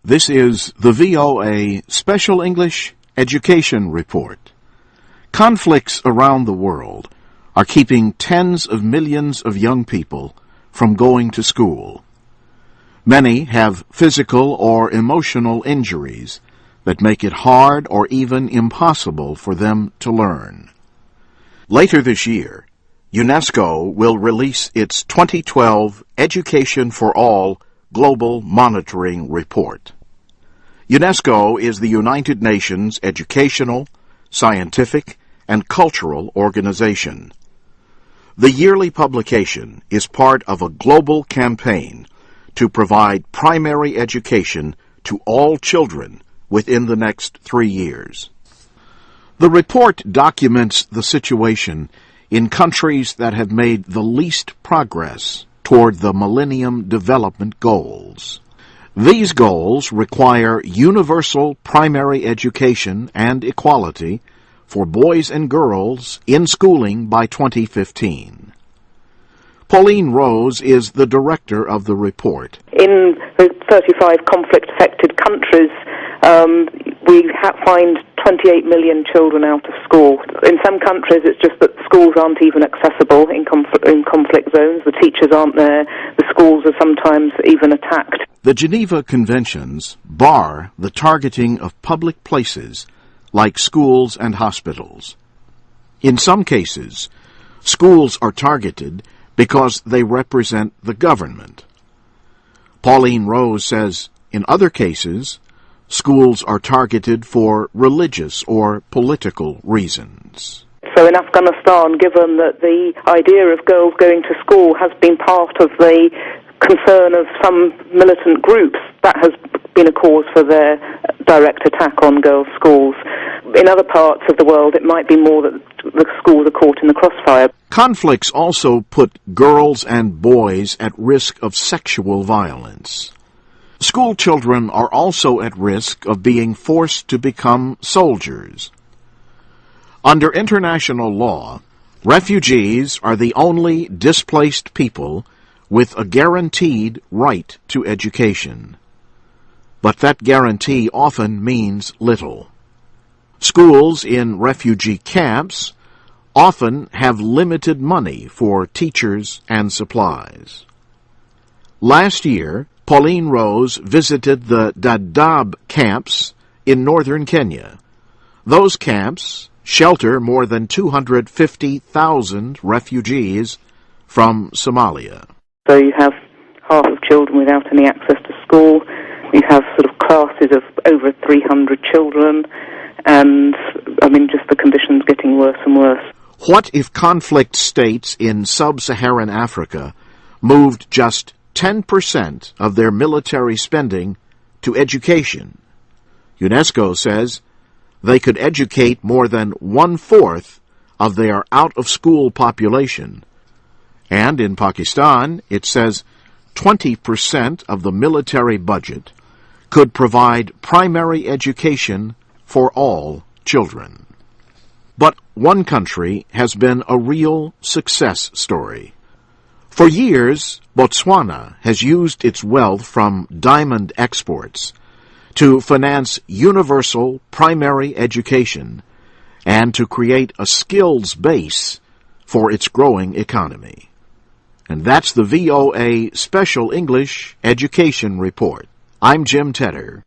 This is the VOA Special English Education Report. Conflicts around the world are keeping tens of millions of young people from going to school. Many have physical or emotional injuries that make it hard or even impossible for them to learn. Later this year, UNESCO will release its 2012 Education for All Global Monitoring Report. UNESCO is the United Nations educational, scientific, and cultural organization. The yearly publication is part of a global campaign to provide primary education to all children within the next 3 years. The report documents the situation in countries that have made the least progress toward the Millennium Development Goals. These goals require universal primary education and equality for boys and girls in schooling by 2015. Pauline Rose is the director of the report. In the 35 conflict-affected countries, we find 28 million children out of school. In some countries, it's just that schools aren't even accessible in conflict zones. The teachers aren't there. The schools are sometimes even attacked. The Geneva Conventions bar the targeting of public places like schools and hospitals. In some cases, schools are targeted because they represent the government. Pauline Rose says, in other cases, schools are targeted for religious or political reasons. So in Afghanistan, given that the idea of girls going to school has been part of the concern of some militant groups, that has been a cause for their direct attack on girls' schools. In other parts of the world, it might be more that the schools are caught in the crossfire. Conflicts also put girls and boys at risk of sexual violence. School children are also at risk of being forced to become soldiers. Under international law, refugees are the only displaced people with a guaranteed right to education. But that guarantee often means little. Schools in refugee camps often have limited money for teachers and supplies. Last year, Pauline Rose visited the Dadaab camps in northern Kenya. Those camps shelter more than 250,000 refugees from Somalia. So you have half of children without any access to school. You have sort of classes of over 300 children, and just the conditions getting worse and worse. What if conflict states in sub-Saharan Africa moved just 10% of their military spending to education? UNESCO says they could educate more than 1/4 of their out-of-school population. And in Pakistan, it says 20% of the military budget could provide primary education for all children. But one country has been a real success story. For years, Botswana has used its wealth from diamond exports to finance universal primary education and to create a skills base for its growing economy. And that's the VOA Special English Education Report. I'm Jim Tedder.